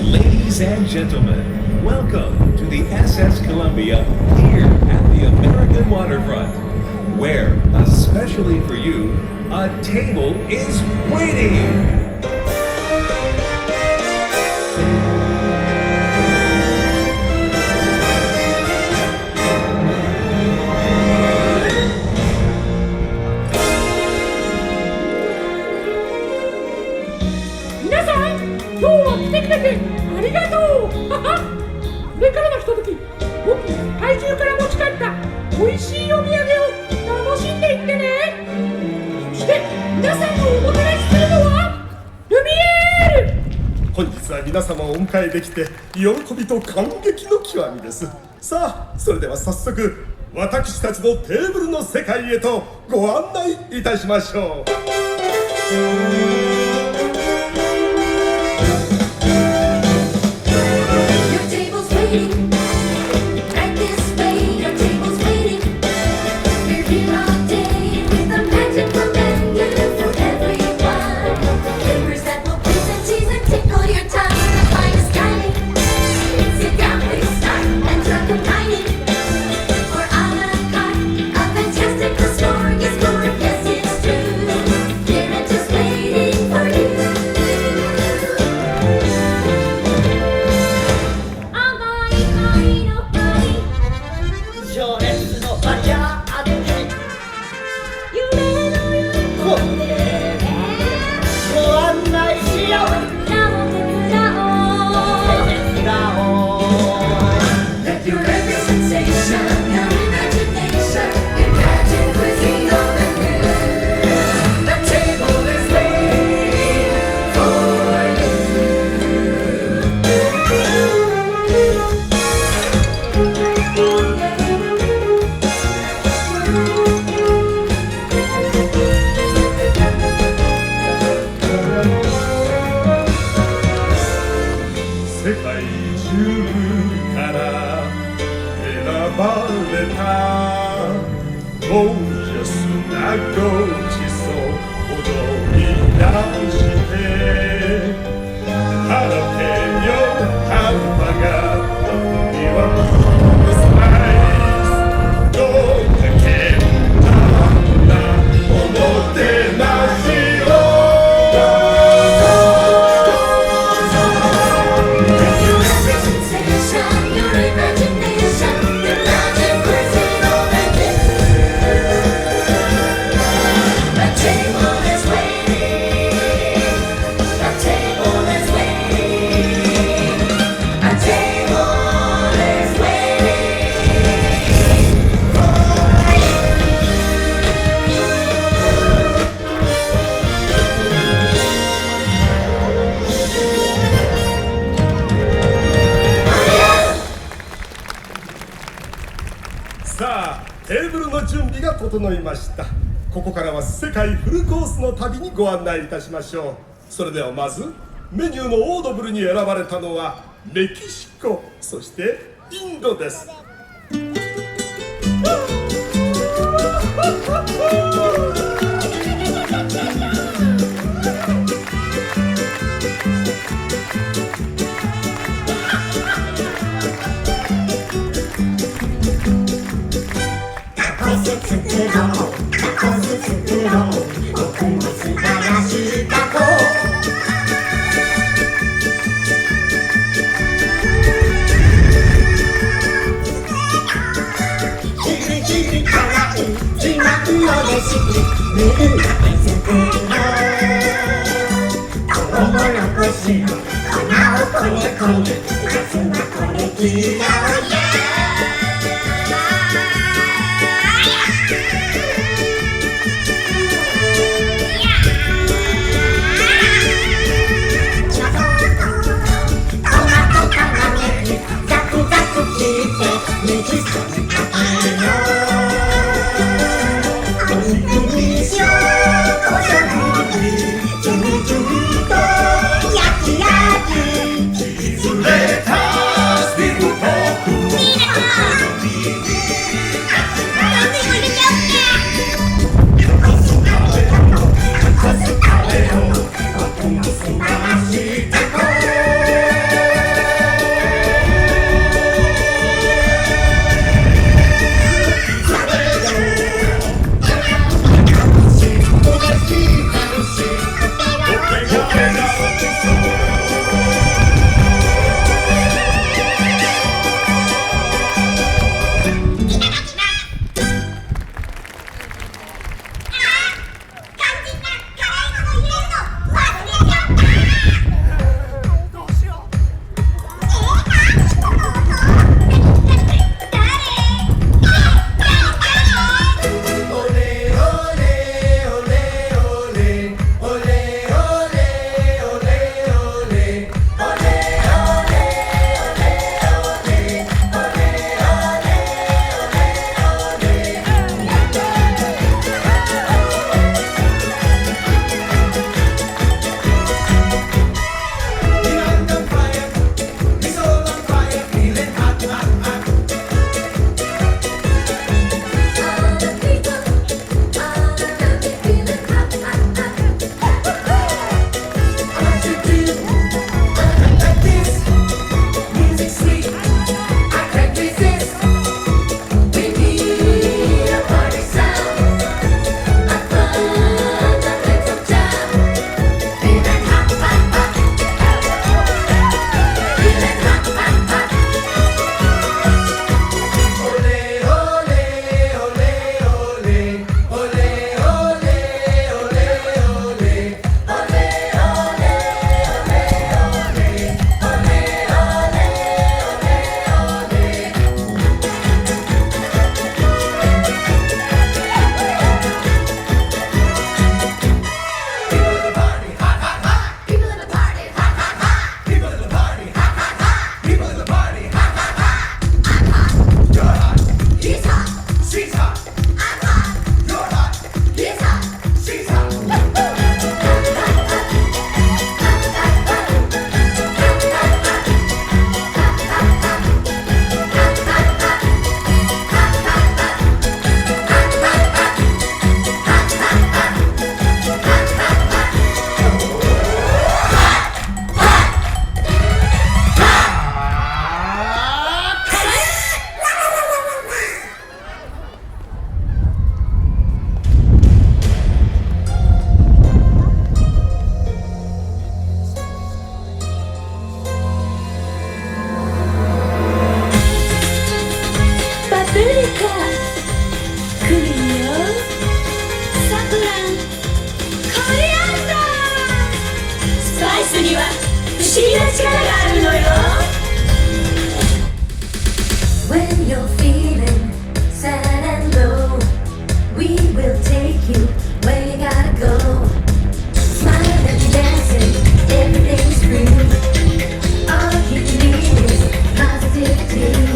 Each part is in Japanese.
Ladies and gentlemen, welcome to the SS Columbia here at the American Waterfront, where, especially for you, a table is waiting.本日は皆様をお迎えできて喜びと感激の極みです。さあ、それでは早速私たちのテーブルの世界へとご案内いたしましょう。世界中から選ばれたゴージャスなごちそう踊り出してハラペーニョハンバーガーリワスパイスどうかけたなおもてなしをさあ、テーブルの準備が整いました。ここからは世界フルコースの旅にご案内いたしましょう。それではまずメニューのオードブルに選ばれたのはメキシコ、そしてインドです。Let's 思議な力があるのよ When you're feeling sad and low We will take you where you gotta go Smile and dancing, everything's free All you need is positivity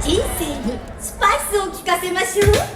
人生にスパイスを効かせましょう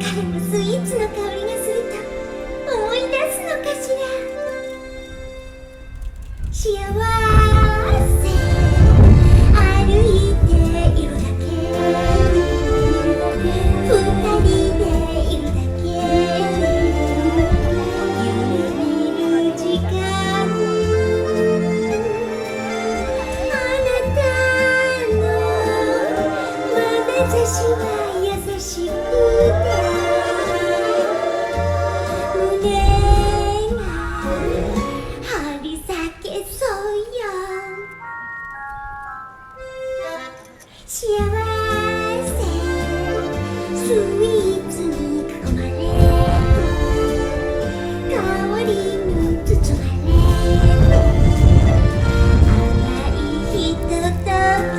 彼のスイーツの香りがすると思い出すのかしら。幸せ歩いているだけ、二人でいるだけ、夢見る時間、あなたの眼差しは優しくて胸が張り裂けそうよ。幸せスイーツに囲まれ、香りに包まれ、甘いひととき。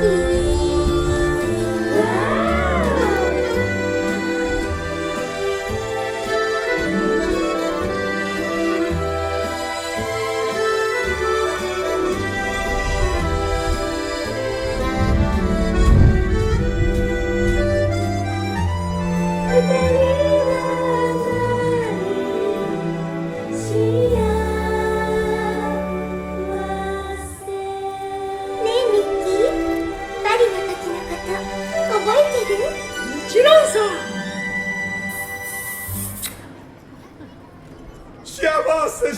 幸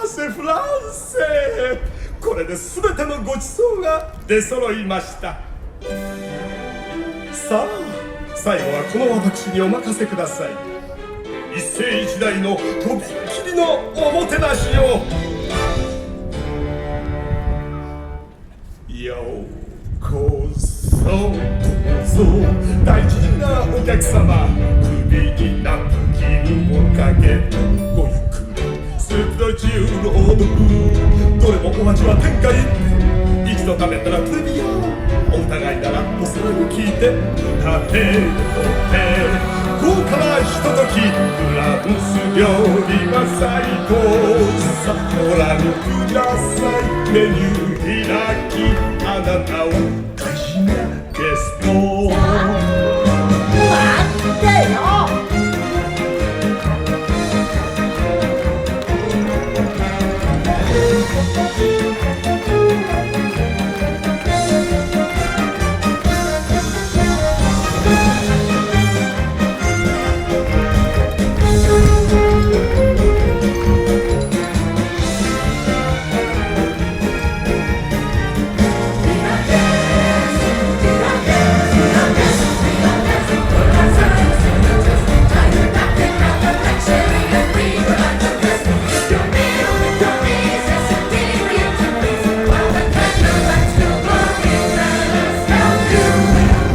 せフランセ。これで全てのごちそうが出揃いました。さあ最後はこの私にお任せください。一世一代のとびっきりのおもてなしを。ようこそ、どうぞ大事なお客様、首にナプキンをかけてごゆっくりスープとチュールを飲む。どれもお味は天下一品。一度食べたらトリビアン。お疑いならお皿に聞いて歌って豪華なひととき、フランス料理が最高さ。ご覧くださいメニュー開き、あなたは大事なゲスト